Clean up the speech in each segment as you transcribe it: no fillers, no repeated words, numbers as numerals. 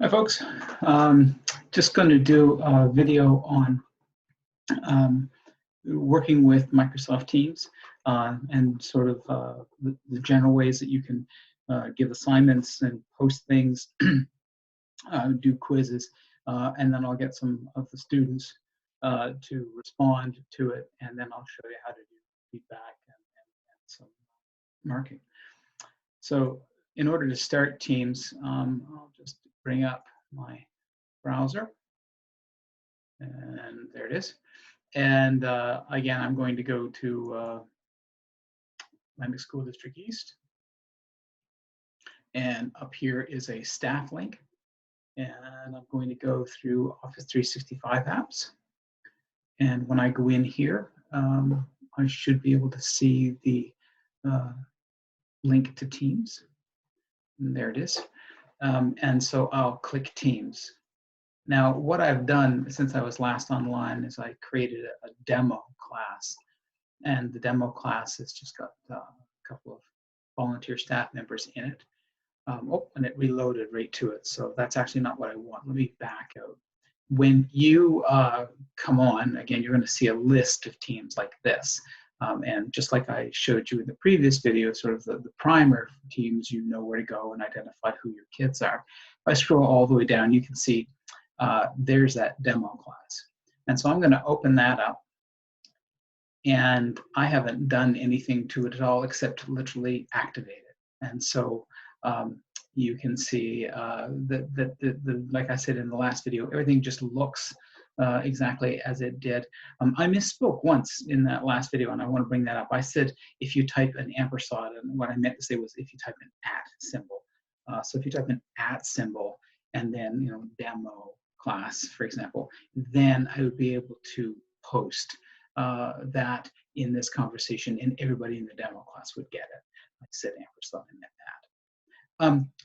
Hi, folks. Just going to do a video on working with Microsoft Teams and sort of the general ways that you can give assignments and post things, do quizzes, and then I'll get some of the students to respond to it, and then I'll show you how to do feedback and some marking. So in order to start Teams, I'll just bring up my browser, and there it is. And again, I'm going to go to Atlantic School District East, and up here is a staff link, and I'm going to go through Office 365 apps. And when I go in here, I should be able to see the link to Teams. And there it is. And so I'll click Teams. Now, what I've done since I was last online is I created a demo class. And the demo class has just got a couple of volunteer staff members in it. And it reloaded right to it. So that's actually not what I want. Let me back out. When you come on, again, you're going to see a list of teams like this. And just like I showed you in the previous video, sort of the primer teams, you know where to go and identify who your kids are. If I scroll all the way down, you can see there's that demo class. And so I'm going to open that up. And I haven't done anything to it at all except literally activate it. And so you can see that like I said in the last video, everything just looks exactly as it did. I misspoke once in that last video, and I want to bring that up. I said if you type an ampersand, and what I meant to say was if you type an @ symbol. So if you type an @ symbol and then demo class, for example, then I would be able to post that in this conversation, and everybody in the demo class would get it. I said ampersand and meant that.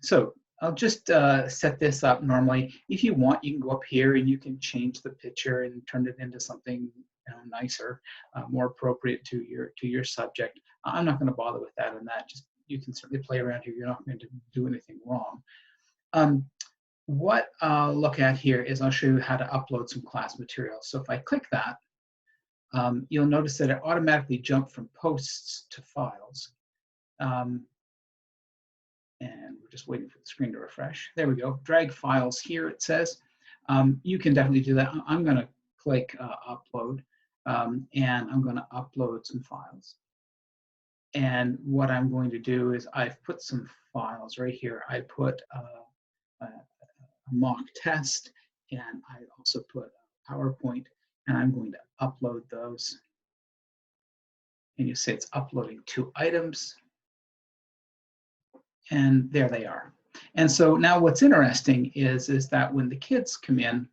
So I'll just set this up normally. If you want, you can go up here and you can change the picture and turn it into something nicer, more appropriate to your subject. I'm not going to bother with that and that. Just you can certainly play around here. You're not going to do anything wrong. What I'll look at here is I'll show you how to upload some class material. So if I click that, you'll notice that it automatically jumped from posts to files. And we're just waiting for the screen to refresh. There we go. Drag files here, it says. You can definitely do that. I'm going to click upload, and I'm going to upload some files. And what I'm going to do is I've put some files right here. I put a mock test, and I also put a PowerPoint, and I'm going to upload those. And you say it's uploading 2 items. And there they are. And so now what's interesting is that when the kids come in,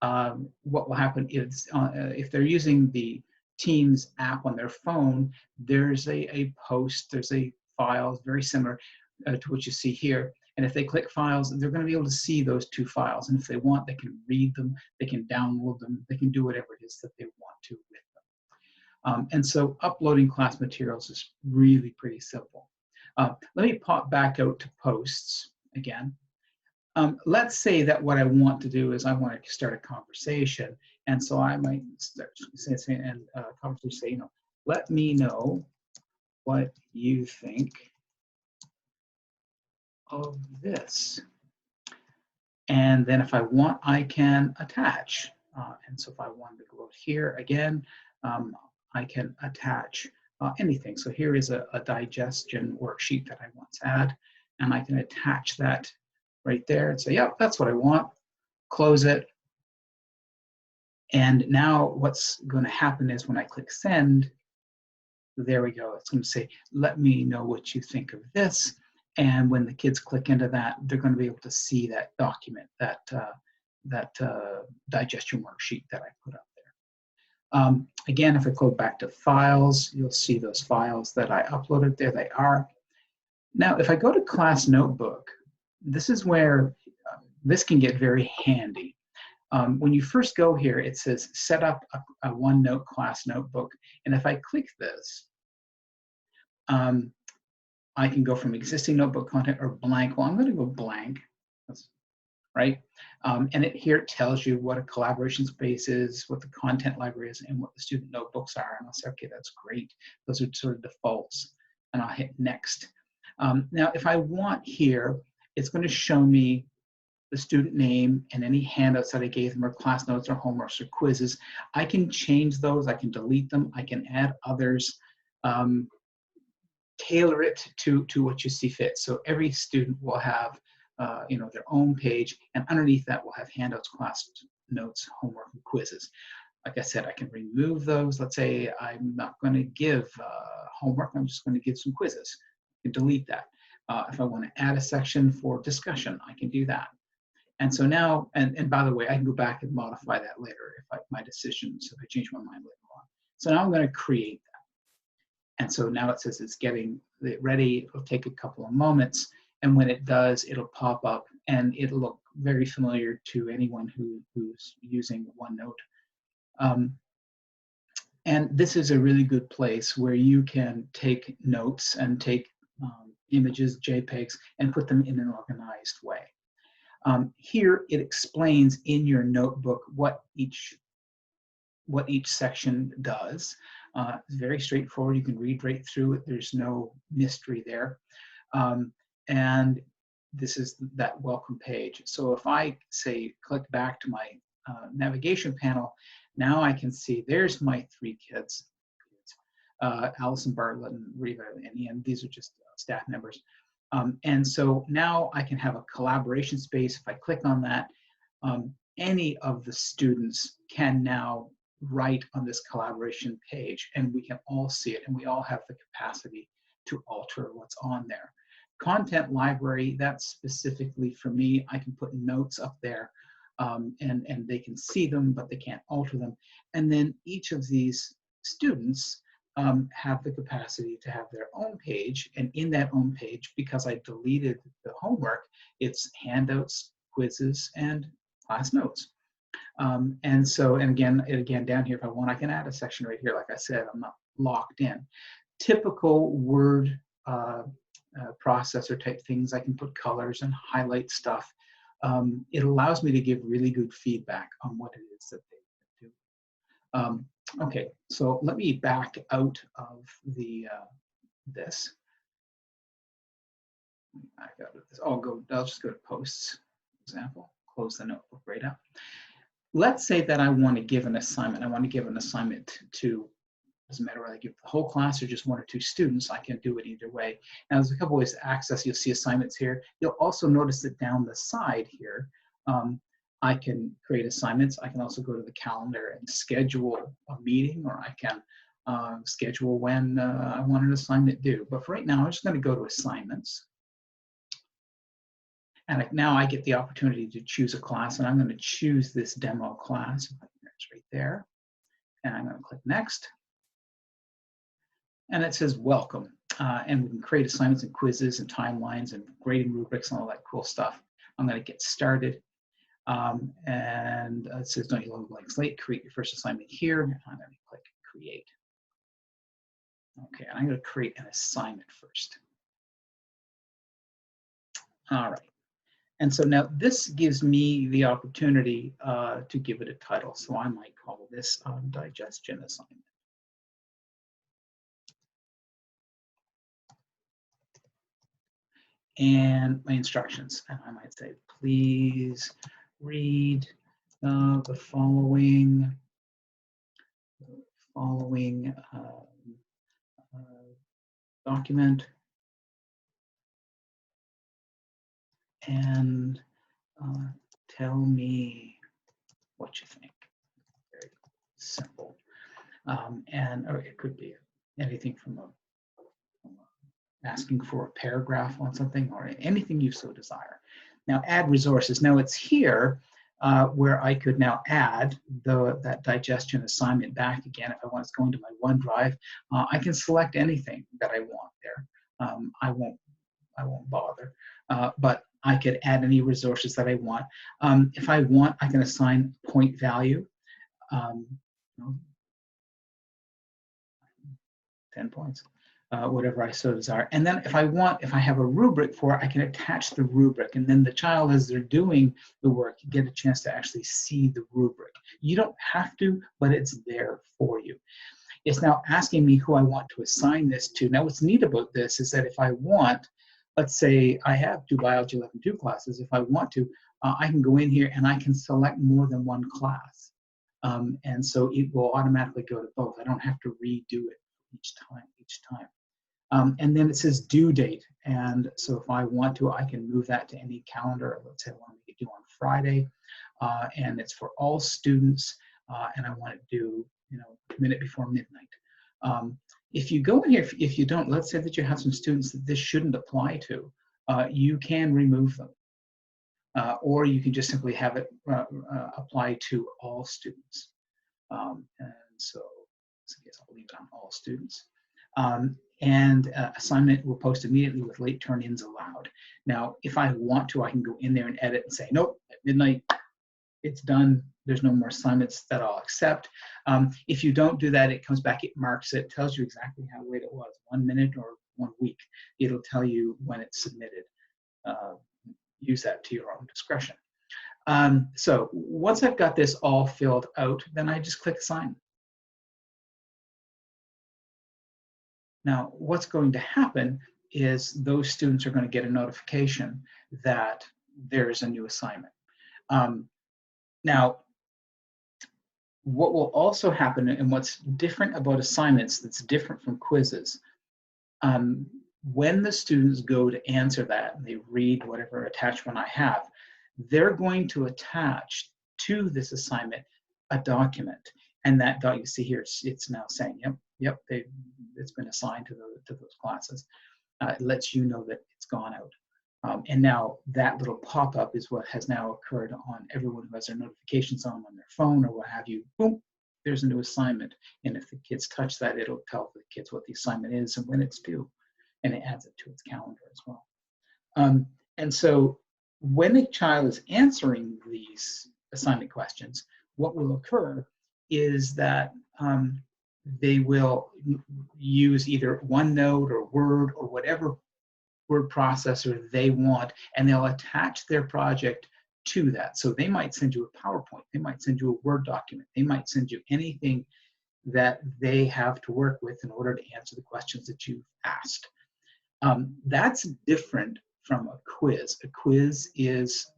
what will happen is if they're using the Teams app on their phone, there's a post, there's a file very similar to what you see here. And if they click files, they're going to be able to see those 2 files. And if they want, they can read them, they can download them, they can do whatever it is that they want to with them. And so uploading class materials is really pretty simple. Let me pop back out to posts again. Let's say that what I want to do is I want to start a conversation, and so I might start saying, conversation, say, let me know what you think of this. And then if I want, I can attach. And so if I wanted to go out here again, I can attach anything. So here is a digestion worksheet that I once had, and I can attach that right there and say, yep, that's what I want. Close it. And now what's going to happen is when I click send, there we go. It's going to say, let me know what you think of this. And when the kids click into that, they're going to be able to see that document, that digestion worksheet that I put up there. Again, if I go back to files, you'll see those files that I uploaded. There they are. Now, if I go to class notebook, this is where this can get very handy. When you first go here, it says set up a OneNote class notebook. And if I click this, I can go from existing notebook content or blank. Well, I'm going to go blank. right? And here it tells you what a collaboration space is, what the content library is, and what the student notebooks are. And I'll say, okay, that's great. Those are sort of defaults. And I'll hit next. Now, if I want here, it's going to show me the student name and any handouts that I gave them, or class notes or homeworks or quizzes. I can change those. I can delete them. I can add others. Tailor it to what you see fit. So every student will have their own page, and underneath that we'll have handouts, class notes, homework, and quizzes. Like I said, I can remove those. Let's say I'm not going to give homework, I'm just going to give some quizzes. I can delete that. If I want to add a section for discussion, I can do that. And so now, and by the way, I can go back and modify that later if my decisions, if I change my mind later on. So now I'm going to create that. And so now it says it's getting it ready. It'll take a couple of moments. And when it does, it'll pop up and it'll look very familiar to anyone who's using OneNote. And this is a really good place where you can take notes and take images, JPEGs, and put them in an organized way. Here it explains in your notebook what each section does. It's very straightforward. You can read right through it. There's no mystery there. And this is that welcome page. So if I say click back to my navigation panel, now I can see there's my 3 kids, Allison, Bartlett, and Reva, and Ian. These are just staff members. And so now I can have a collaboration space. If I click on that, any of the students can now write on this collaboration page, and we can all see it, and we all have the capacity to alter what's on there. Content library, that's specifically for me. I can put notes up there, and they can see them, but they can't alter them. And then each of these students have the capacity to have their own page, and in that own page, because I deleted the homework, it's handouts, quizzes, and class notes. And again, down here, if I want, I can add a section right here. Like I said, I'm not locked in. Typical Word processor type things, I can put colors and highlight stuff. It allows me to give really good feedback on what it is that they do. Okay, so let me back out of the this. I'll just go to posts, for example, close the notebook right up. Let's say that I want to give an assignment. I want to give an assignment to, doesn't matter whether I give the whole class or just 1 or 2 students, I can do it either way. Now there's a couple ways to access. You'll see assignments here. You'll also notice that down the side here, I can create assignments. I can also go to the calendar and schedule a meeting, or I can schedule when I want an assignment due. But for right now, I'm just going to go to assignments. And now I get the opportunity to choose a class, and I'm going to choose this demo class. It's right there. And I'm going to click next. And it says welcome. And we can create assignments and quizzes and timelines and grading rubrics and all that cool stuff. I'm going to get started. And it says don't you love a blank slate, create your first assignment here. I'm going to click create. Okay, I'm going to create an assignment first. All right. And so now this gives me the opportunity to give it a title. So I might call this digestion assignment. And my instructions. And I might say, please read the following document and tell me what you think. Very simple. Or it could be anything from asking for a paragraph on something or anything you so desire. Now add resources. Now it's here where I could now add that digestion assignment back again. If I want it's going to my OneDrive, I can select anything that I want there. I won't bother, but I could add any resources that I want. If I want, I can assign point value. 10 points. whatever I so desire. And then if I have a rubric for it, I can attach the rubric. And then the child, as they're doing the work, you get a chance to actually see the rubric. You don't have to, but it's there for you. It's now asking me who I want to assign this to. Now, what's neat about this is that if I want, let's say I have two Biology 11-2 classes. If I want to, I can go in here and I can select more than one class. And so it will automatically go to both. I don't have to redo it each time. And then it says due date. And so if I want to, I can move that to any calendar. Let's say I want to make it due on Friday. And it's for all students. And I want it due, a minute before midnight. If you go in here, if you don't, let's say that you have some students that this shouldn't apply to, you can remove them. Or you can just simply have it apply to all students. And so I guess I'll leave it on all students. And assignment will post immediately with late turn-ins allowed. Now, if I want to, I can go in there and edit and say, nope, at midnight, it's done. There's no more assignments that I'll accept. If you don't do that, it comes back, it marks it, tells you exactly how late it was, 1 minute or 1 week. It'll tell you when it's submitted. Use that to your own discretion. So once I've got this all filled out, then I just click Assign. Now, what's going to happen is those students are going to get a notification that there's a new assignment. Now, what will also happen, and what's different about assignments that's different from quizzes, when the students go to answer that and they read whatever attachment I have, they're going to attach to this assignment a document. And that document, you see here, it's now saying, yep, it's been assigned to those classes. It lets you know that it's gone out. And now that little pop-up is what has now occurred on everyone who has their notifications on their phone or what have you. Boom, there's a new assignment. And if the kids touch that, it'll tell the kids what the assignment is and when it's due. And it adds it to its calendar as well. And so when a child is answering these assignment questions, what will occur is that they will use either OneNote or Word or whatever word processor they want, and they'll attach their project to that. So they might send you a PowerPoint, they might send you a Word document, they might send you anything that they have to work with in order to answer the questions that you've asked. That's different from a quiz. A quiz is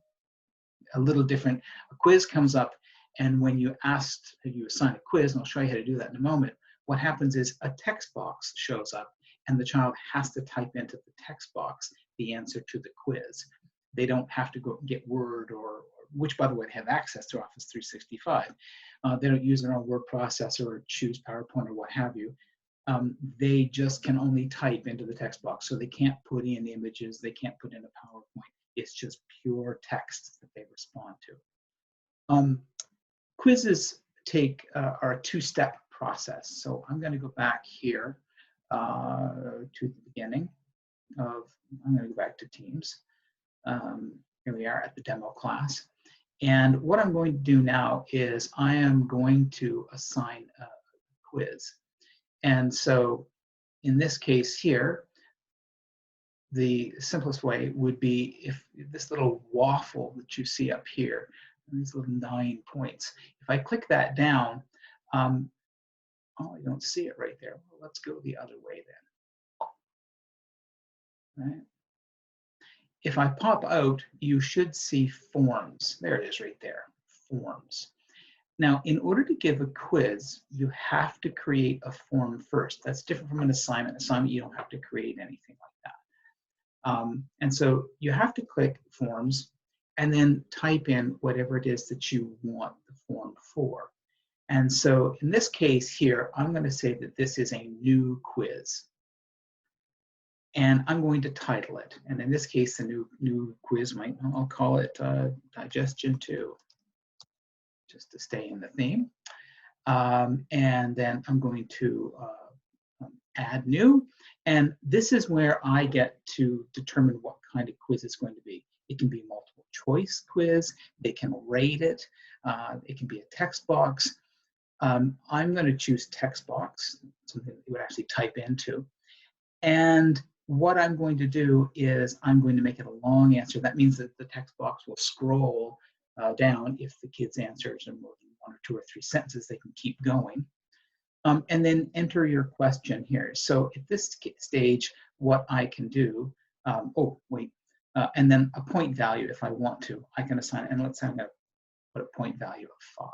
a little different. A quiz comes up, and when you assign a quiz, and I'll show you how to do that in a moment, what happens is a text box shows up, and the child has to type into the text box the answer to the quiz. They don't have to go get Word, or which, by the way, they have access to Office 365. They don't use their own word processor or choose PowerPoint or what have you. They just can only type into the text box. So they can't put in images, they can't put in a PowerPoint. It's just pure text that they respond to. Quizzes are a two-step process. So I'm going to go back here to the beginning of, I'm going to go back to Teams. Here we are at the demo class. And what I'm going to do now is I am going to assign a quiz. And so in this case here, the simplest way would be if this little waffle that you see up here, these little 9 points, if I click that down, oh, I don't see it right there. Well, let's go the other way then. Right. If I pop out, you should see forms. There it is right there, forms. Now, in order to give a quiz, you have to create a form first. That's different from an assignment. Assignment, you don't have to create anything like that. And so you have to click Forms and then type in whatever it is that you want the form for. And so in this case here, I'm going to say that this is a new quiz. And I'm going to title it. And in this case, the new quiz I'll call it Digestion 2. Just to stay in the theme. And then I'm going to add new. And this is where I get to determine what kind of quiz it's going to be. It can be a multiple choice quiz. They can rate it. It can be a text box. I'm going to choose text box, something that you would actually type into. And what I'm going to do is I'm going to make it a long answer. That means that the text box will scroll down. If the kids' answers are more than 1 or 2 or 3 sentences, they can keep going. And then enter your question here. So at this stage, what I can do, and then a point value if I want to, I can assign, and let's say I'm going to put a point value of 5.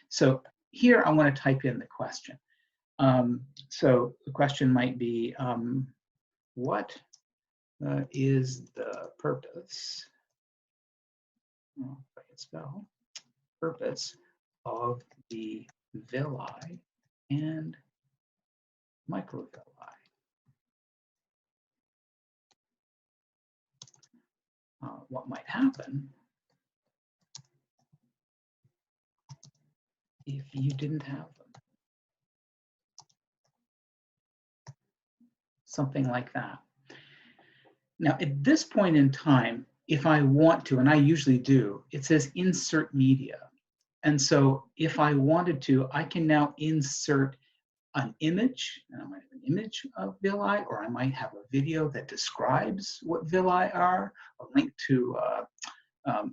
So here I want to type in the question. So the question might be, what is the purpose, if I can spell, purpose of the villi and microvilli? What might happen if you didn't have them? Something like that. Now, at this point in time, if I want to, and I usually do, it says insert media. And so if I wanted to, I can now insert an image, and I might have an image of villi, or I might have a video that describes what villi are, a link to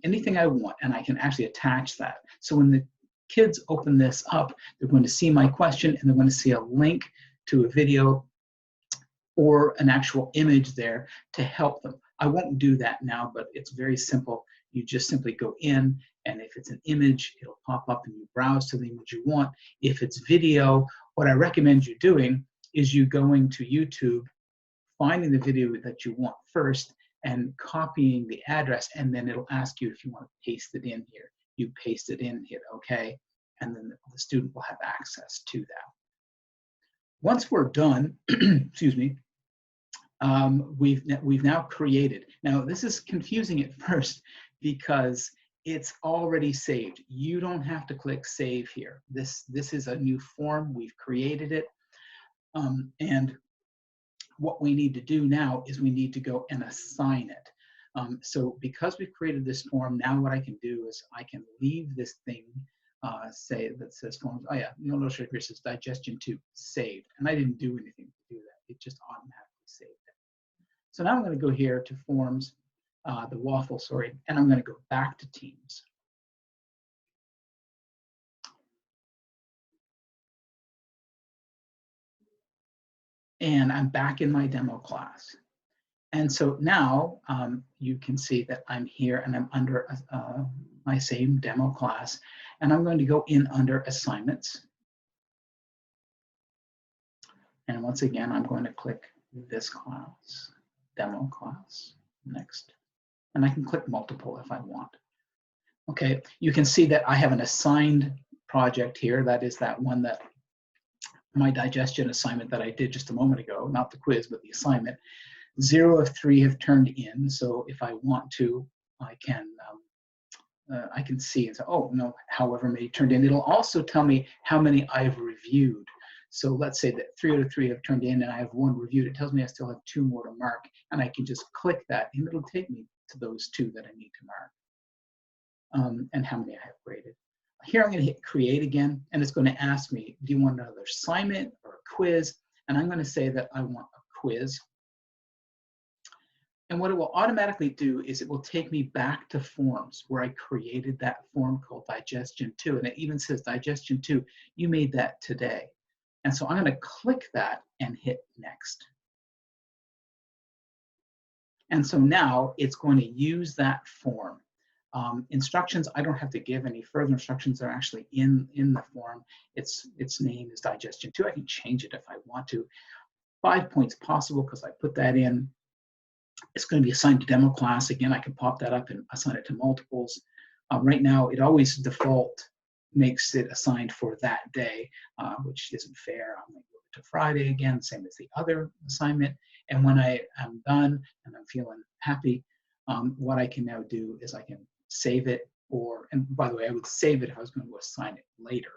anything I want, and I can actually attach that. So when the kids open this up, they're going to see my question, and they're going to see a link to a video or an actual image there to help them. I won't do that now, but it's very simple. You just simply go in, and if it's an image, it'll pop up and you browse to the image you want. If it's video, what I recommend you doing is you going to YouTube, finding the video that you want first, and copying the address, and then it'll ask you if you want to paste it in here. You paste it in, hit OK, and then the student will have access to that. Once we're done, excuse me, we've now created. Now this is confusing at first because it's already saved. You don't have to click save here. This is a new form. We've created it, and what we need to do now is we need to go and assign it. So because we've created this form, now what I can do is I can leave this thing say that says forms. Oh yeah, you'll notice right here it says digestion 2 saved, and I didn't do anything to do that. It just automatically saved it. So now I'm going to go here to forms, the waffle, sorry, and I'm going to go back to Teams. And I'm back in my demo class. And so now you can see that I'm here and I'm under my same demo class. And I'm going to go in under assignments. And once again, I'm going to click this class, demo class, next. And I can click multiple if I want. Okay, you can see that I have an assigned project here. That is that one that my digestion assignment that I did just a moment ago, not the quiz, but the assignment. 0 of 3 have turned in. So if I want to, I can see and say, oh no, however many turned in. It'll also tell me how many I've reviewed. So let's say that 3 out of 3 have turned in and I have 1 reviewed. It tells me I still have 2 more to mark, and I can just click that and it'll take me to those 2 that I need to mark, and how many I have graded. Here I'm going to hit create again, and it's going to ask me, do you want another assignment or a quiz? And I'm going to say that I want a quiz. And what it will automatically do is it will take me back to forms where I created that form called digestion 2. And it even says digestion 2, you made that today. And so I'm going to click that and hit next. And so now it's going to use that form. Instructions, I don't have to give any further instructions. Are actually in the form. Its name is digestion 2. I can change it if I want to. 5 points possible because I put that in. It's going to be assigned to demo class. Again, I can pop that up and assign it to multiples. Right now, it always default makes it assigned for that day, which isn't fair. I'm going to go to Friday again, same as the other assignment. And when I am done and I'm feeling happy, what I can now do is I can save it, and by the way, I would save it if I was going to assign it later.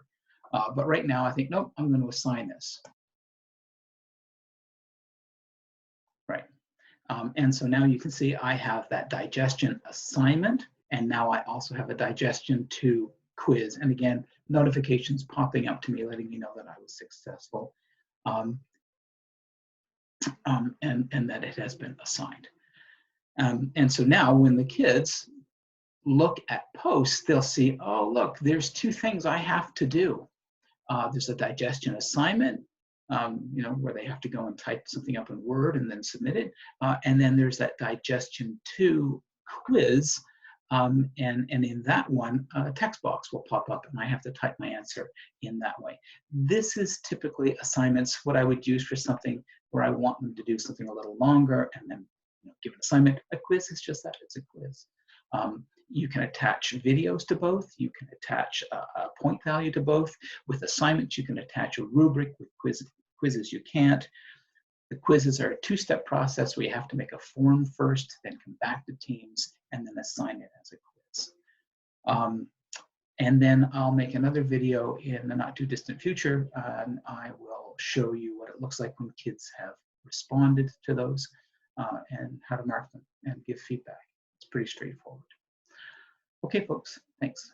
But right now, I think, nope, I'm going to assign this. Right. And so now you can see I have that digestion assignment, and now I also have a digestion 2 quiz. And again, notifications popping up to me, letting me know that I was successful. and that it has been assigned. And so now when the kids look at posts, they'll see, oh, look, there's two things I have to do. There's a digestion assignment, where they have to go and type something up in Word and then submit it. And then there's that digestion 2 quiz. And in that one, a text box will pop up and I have to type my answer in that way. This is typically assignments, what I would use for something where I want them to do something a little longer and then give an assignment. A quiz is just that, it's a quiz. You can attach videos to both. You can attach a point value to both. With assignments, you can attach a rubric. With quizzes, you can't. The quizzes are a 2-step process where you have to make a form first, then come back to Teams, and then assign it as a quiz. And then I'll make another video in the not too distant future, and I will show you what it looks like when kids have responded to those and how to mark them and give feedback. It's pretty straightforward. Okay, folks, thanks.